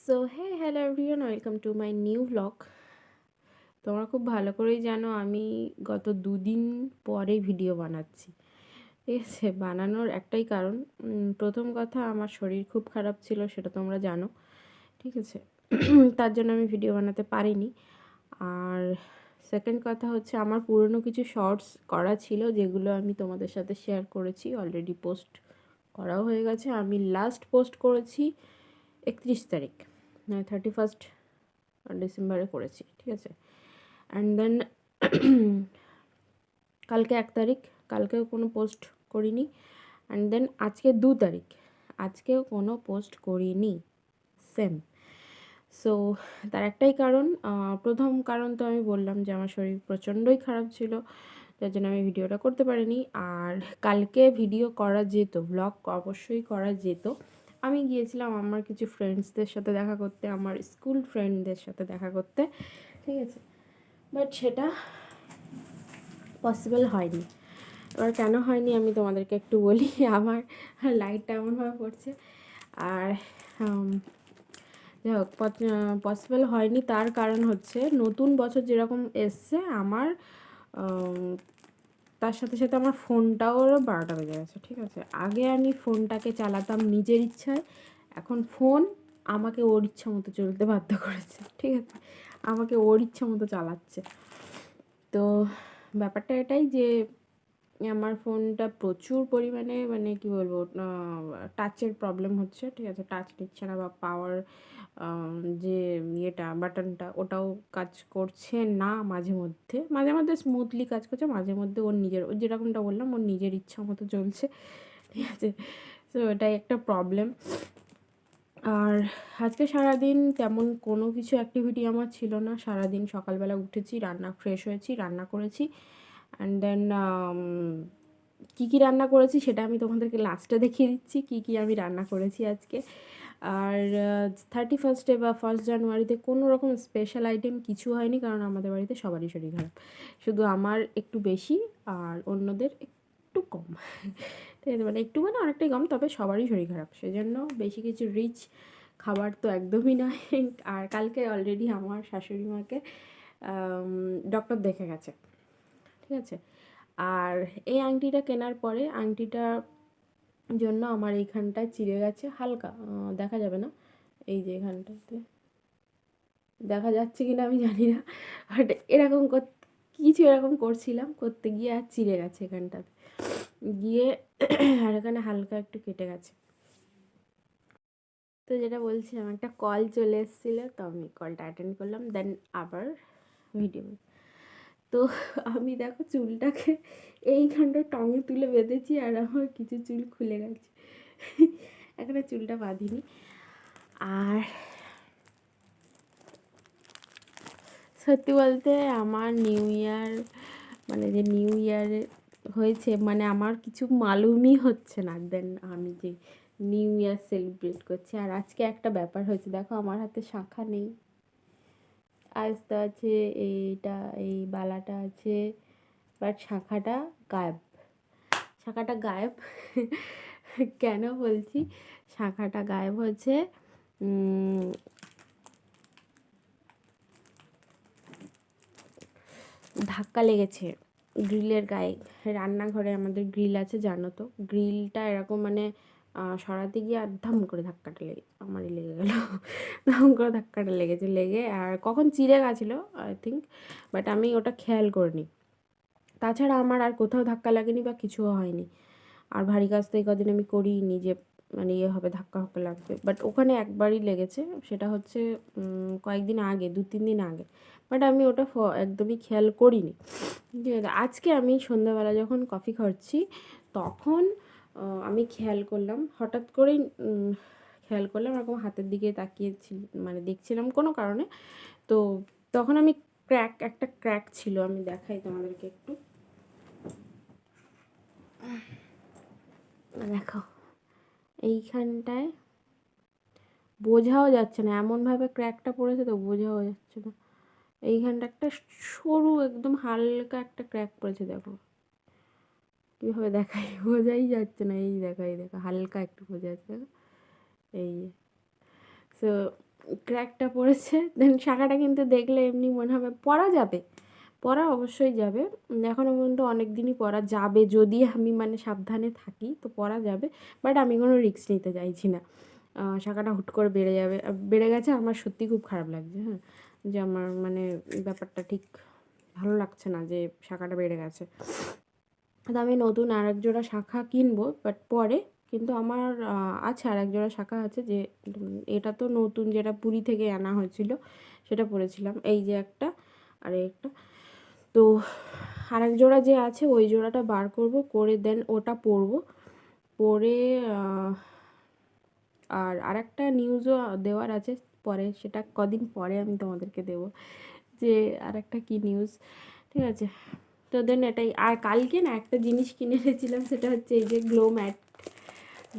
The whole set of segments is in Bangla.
So hello everyone, welcome to my new blog. তোমরা খুব ভালো করেই জানো আমি গত দুদিন পরে ভিডিও বানাচ্ছি। ঠিক আছে, বানানোর একটাই কারণ, প্রথম কথা আমার শরীর খুব খারাপ ছিল, সেটা তোমরা জানো। ঠিক আছে, তার জন্য আমি ভিডিও বানাতে পারিনি। আর সেকেন্ড কথা হচ্ছে, আমার পুরনো কিছু শর্টস করা ছিল যেগুলো আমি তোমাদের সাথে শেয়ার করেছি, অলরেডি পোস্ট করাও হয়ে গেছে। আমি লাস্ট পোস্ট করেছি 31 তারিখ, 31 ডিসেম্বরে করেছি। ঠিক আছে, অ্যান্ড দেন কালকে 1 তারিখ, কালকেও কোনো পোস্ট করিনি। অ্যান্ড দেন আজকে 2 তারিখ, আজকেও কোনো পোস্ট করিনি, সেম। সো তার একটাই কারণ, প্রথম কারণ তো আমি বললাম যে আমার শরীর প্রচণ্ডই খারাপ ছিল, যার জন্য আমি ভিডিওটা করতে পারিনি। আর কালকে ভিডিও করা যেত, ব্লগ অবশ্যই করা যেত। আমি গিয়েছিলাম আমার কিছু ফ্রেন্ডসদের সাথে দেখা করতে, আমার স্কুল ফ্রেন্ডদের সাথে দেখা করতে। ঠিক আছে, বাট সেটা পসিবল হয়নি। এবার কেন হয়নি আমি তোমাদেরকে একটু বলি। আমার লাইটটা এমনভাবে পড়ছে, আর যাই হোক, পসিবল হয়নি। তার কারণ হচ্ছে, নতুন বছর যেরকম এসছে আমার, তার সাথে সাথে আমার ফোনটাও 12টা বেজে গেছে। ঠিক আছে, আগে আমি ফোনটাকে চালাতাম নিজের ইচ্ছায়, এখন ফোন আমাকে ওর ইচ্ছা মতো চলতে বাধ্য করেছে। ঠিক আছে, আমাকে ওর ইচ্ছা মতো চালাচ্ছে। তো ব্যাপারটা এটাই যে আমার ফোনটা প্রচুর পরিমাণে, মানে কি বলবো, টাচের প্রবলেম হচ্ছে। ঠিক আছে, টাচ নিচ্ছে না, বা পাওয়ার যে ইয়েটা, বাটনটা, ওটাও কাজ করছে না। মাঝে মধ্যে মাঝে মধ্যে স্মুথলি কাজ করছে, মাঝে মধ্যে ওর নিজের, ওর যেরকমটা বললাম, ওর নিজের ইচ্ছা মতো চলছে। ঠিক আছে, তো এটাই একটা প্রবলেম। আর আজকে সারাদিন তেমন কোনো কিছু অ্যাক্টিভিটি আমার ছিল না। সারাদিন সকালবেলা উঠেছি, ফ্রেশ হয়েছি, রান্না করেছি, অ্যান্ড দেন কী কী রান্না করেছি সেটা আমি তোমাদেরকে লাস্টে দেখিয়ে দিচ্ছি, কী কী আমি রান্না করেছি আজকে। আর 31 বা 1 জানুয়ারিতে কোনো রকম স্পেশাল আইটেম কিছু হয়নি, কারণ আমাদের বাড়িতে সবারই শরীর খারাপ। শুধু আমার একটু বেশি, আর অন্যদের একটু কম। ঠিক আছে, মানে একটু মানে অনেকটাই কম, তবে সবারই শরীর খারাপ, সেজন্য বেশি কিছু রিচ খাবার তো একদমই নয়। আর কালকে অলরেডি আমার শাশুড়ি মাকে ডক্টর দেখে গেছে। ঠিক আছে, আর এই আংটিটা কেনার পরে, আংটিটার জন্য আমার এইখানটায় চিড়ে গেছে হালকা, দেখা যাবে না, এই যে এখানটাতে দেখা যাচ্ছে কিনা আমি জানি না, বাট এরকম কিছু এরকম করছিলাম, করতে গিয়ে আর চিড়ে গেছে এখানটাতে গিয়ে, আর এখানে হালকা একটু কেটে গেছে। তো যেটা বলছিলাম, একটা কল চলে এসেছিলো, তো আমি কলটা অ্যাটেন্ড করলাম, দেন আবার ভিডিও। তো আমি দেখো চুলটাকে এইখানটা টঙে তুলে বেঁধেছি, আর আমার কিছু চুল খুলে গেছে, এখানে চুলটা বাঁধিনি। আর সত্যি বলতে আমার নিউ ইয়ার, মানে যে নিউ ইয়ার হয়েছে, মানে আমার কিছু মালুমই হচ্ছে না, দেন আমি যে নিউ ইয়ার সেলিব্রেট করছি। আর আজকে একটা ব্যাপার হয়েছে, দেখো আমার হাতে শাঁখা নেই, আস্তে আছে, এইটা, এই বালাটা আছে, বাট শাঁখাটা গায়েব। শাঁখাটা গায়েব। কেন বলছি শাঁখাটা গায়েব হয়েছে, ধাক্কা লেগেছে গ্রিলের গায়ে। রান্নাঘরে আমাদের গ্রিল আছে, জানো তো, গ্রিলটা এরকম মানে সরাতে গিয়ে আর ধাম করে ধাক্কাটা আমারই লেগে গেল। ধাম করে ধাক্কাটা লেগে, আর কখন চিড়ে গেছিলো আই থিঙ্ক, বাট আমি ওটা খেয়াল করিনি। তাছাড়া আমার আর কোথাও ধাক্কা লাগেনি বা কিছুও হয়নি। আর ভারী কাজ তো এই কদিন আমি করিনি যে মানে ইয়ে হবে, ধাক্কা লাগবে, বাট ওখানে একবারই লেগেছে, সেটা হচ্ছে কয়েকদিন আগে, 2-3 দিন আগে, বাট আমি ওটা একদমই খেয়াল করিনি। ঠিক আছে, আজকে আমি সন্ধ্যাবেলা যখন কফি খাচ্ছি, তখন আমি খেয়াল করলাম, হঠাৎ করেই খেয়াল করলাম, এরকম হাতের দিকে তাকিয়েছি, মানে দেখছিলাম কোনো কারণে। তো তখন আমি একটা ক্র্যাক ছিল, আমি দেখাই তোমাদেরকে একটু, দেখো এইখানটায় বোঝাও যাচ্ছে না, এমনভাবে ক্র্যাকটা পড়েছে তো বোঝাও যাচ্ছে না। এইখানটা একটা সরু একদম হালকা একটা ক্র্যাক পড়েছে, দেখো কীভাবে দেখাই, বোঝাই যাচ্ছে না, এই দেখো হালকা একটু বোঝা যাচ্ছে, দেখো এই। সো ক্র্যাকটা পড়েছে। দেন শাখাটা কিন্তু দেখলে এমনি মনে হবে পরা যাবে, পরা অবশ্যই যাবে। এখনও পর্যন্ত অনেক দিনই পরা যাবে, যদি আমি মানে সাবধানে থাকি তো পরা যাবে। বাট আমি কোনো রিস্ক নিতে চাইছি না, শাখাটা হুট করে বেড়ে যাবে, বেড়ে গেছে। আমার সত্যি খুব খারাপ লাগছে, হ্যাঁ, যে আমার মানে ব্যাপারটা ঠিক ভালো লাগছে না যে শাখাটা বেড়ে গেছে। তো আমি নতুন আর এক জোড়া শাখা কিনবো, বাট পরে। কিন্তু আমার আছে আর এক জোড়া শাখা আছে, যে এটা তো নতুন, যেটা পুরী থেকে আনা হয়েছিল সেটা পরেছিলাম, এই যে একটা আর এই একটা। তো আর এক জোড়া যে আছে ওই জোড়াটা বার করব, করে দেন ওটা পরবো, পরে আর আরেকটা নিউজও দেওয়ার আছে পরে, সেটা কদিন পরে আমি তোমাদেরকে দেবো, যে আরেকটা কী নিউজ, ঠিক আছে। তো দেন এটাই। আর কালকে না একটা জিনিস কিনে এনেছিলাম, সেটা হচ্ছে এই যে গ্লো ম্যাট।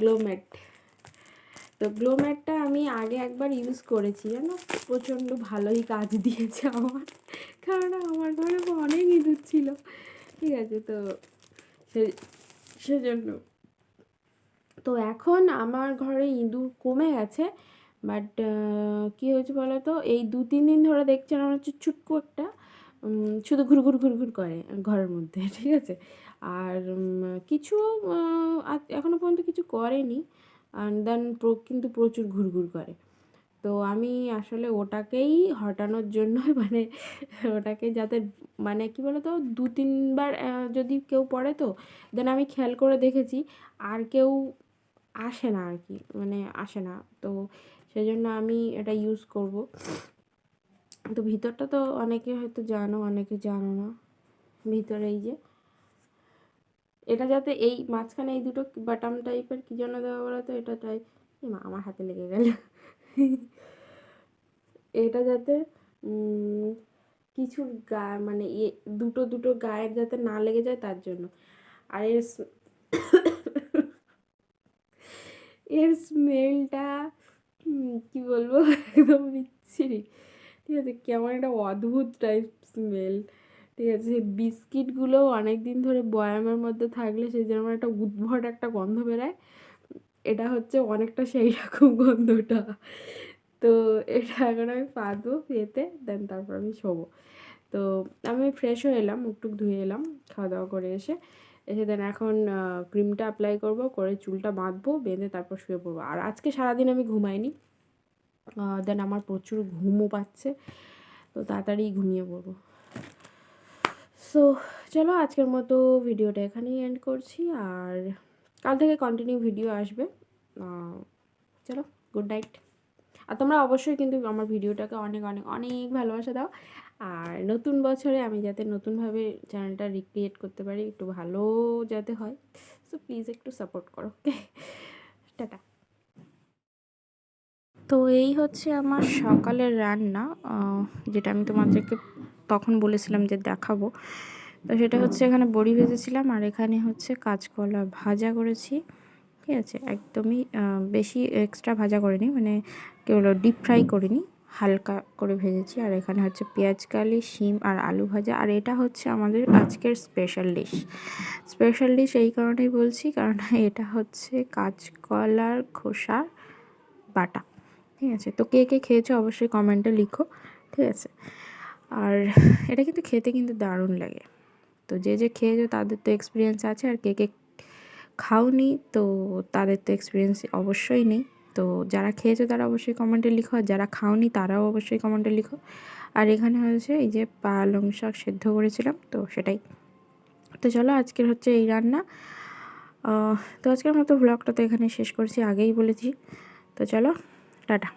গ্লো ম্যাট, তো গ্লো ম্যাটটা আমি আগে একবার ইউজ করেছি, জানো, প্রচণ্ড ভালোই কাজ দিয়েছে আমার, কারণ আমার ঘরে অনেক ইঁদুর ছিল, ঠিক আছে। তো সেজন্য তো এখন আমার ঘরে ইঁদুর কমে গেছে। বাট কী হয়েছে বলো তো, এই 2-3 দিন ধরে দেখছি আমার হচ্ছে ছুটকু একটা শুধু ঘুরঘুর ঘুরঘুর করে ঘরের মধ্যে, ঠিক আছে। আর কিছু এখনও পর্যন্ত কিছু করেনি, অ্যান্ড দেন কিন্তু প্রচুর ঘুরঘুর করে। তো আমি আসলে ওটাকেই হটানোর জন্য মানে ওটাকে যাতে মানে কী বলো তো, 2-3 বার যদি কেউ পড়ে তো দেন আমি খেয়াল করে দেখেছি আর কেউ আসে না আর কি, মানে আসে না। তো সেজন্য আমি এটা ইউজ করব। তো ভিতরটা তো অনেকে হয়তো জানো, অনেকে জানো না। ভিতরে এই যে এটা যাতে এই মাঝখানে এই দুটো বাটাম টাইপের কী জন্য দেওয়া বলো তো, এটা তাই আমার হাতে লেগে গেল এটা যাতে কিছুর মানে দুটো দুটো গায়ের যাতে না লেগে যায় তার জন্য। আর এর স্মেলটা কী বলবো, একদম বিচ্ছিরি, ঠিক আছে। কেমন একটা অদ্ভুত টাইপ স্মেল, ঠিক আছে। বিস্কিটগুলো অনেক দিন ধরে বয়ামের মধ্যে থাকলে সেই যেমন একটা উদ্ভট একটা গন্ধ বেরোয়, এটা হচ্ছে অনেকটা সেই রকম গন্ধটা। তো এটা এখন আমি পাতবো এতে, দেন তারপর আমি শোবো। তো আমি ফ্রেশ হয়ে এলাম, মুখ টুক ধুয়ে এলাম খাওয়া দাওয়া করে এসে দেন এখন ক্রিমটা অ্যাপ্লাই করব, করে চুলটা বাঁধবো, বেঁধে তারপর শুয়ে পড়বো। আর আজকে সারাদিন আমি ঘুমাইনি, দেন আমার প্রচুর ঘুমও পাচ্ছে, তো তাড়াতাড়ি ঘুমিয়ে পড়বো। সো চলো আজকের মতো ভিডিওটা এখানেই এন্ড করছি, আর কাল থেকে কন্টিনিউ ভিডিও আসবে। চলো, গুড নাইট। আর তোমরা অবশ্যই কিন্তু আমার ভিডিওটাকে অনেক অনেক অনেক ভালোবাসা দাও, আর নতুন বছরে আমি যাতে নতুনভাবে চ্যানেলটা রিক্রিয়েট করতে পারি, একটু ভালো যাতে হয়, সো প্লিজ একটু সাপোর্ট করো, ওকে। টাটা। তো এই হচ্ছে আমার সকালের রান্না, যেটা আমি তোমাদেরকে তখন বলেছিলাম যে দেখাবো। তো সেটা হচ্ছে এখানে বড়ি ভেজেছিলাম, আর এখানে হচ্ছে কাঁচকলা ভাজা করেছি, ঠিক আছে। একদমই বেশি এক্সট্রা ভাজা করিনি, মানে কী বলো, ডিপ ফ্রাই করিনি, হালকা করে ভেজেছি। আর এখানে হচ্ছে পেঁয়াজ কালি, শিম আর আলু ভাজা। আর এটা হচ্ছে আমাদের আজকের স্পেশাল ডিশ এই কারণেই বলছি, কারণ এটা হচ্ছে কাঁচকলার খোসা বাটা, ঠিক আছে। তো কে কে খেয়েছো অবশ্যই কমেন্টে লিখো, ঠিক আছে। আর এটা কিন্তু খেতে কিন্তু দারুণ লাগে। তো যে যে খেয়েছো তাদের তো এক্সপিরিয়েন্স আছে, আর কে কে খাওনি তো তাদের তো এক্সপিরিয়েন্স অবশ্যই নেই। তো যারা খেয়েছো তারা অবশ্যই কমেন্টে লিখো, আর যারা খাওনি তারাও অবশ্যই কমেন্টে লিখো। আর এখানে হয়েছে এই যে পালং শাক সেদ্ধ করেছিলাম, তো সেটাই। তো চলো আজকের হচ্ছে এই রান্না। তো আজকের মতো ভ্লগটা তো এখানে শেষ করছি, আগেই বলেছি। তো চলো, টাটা।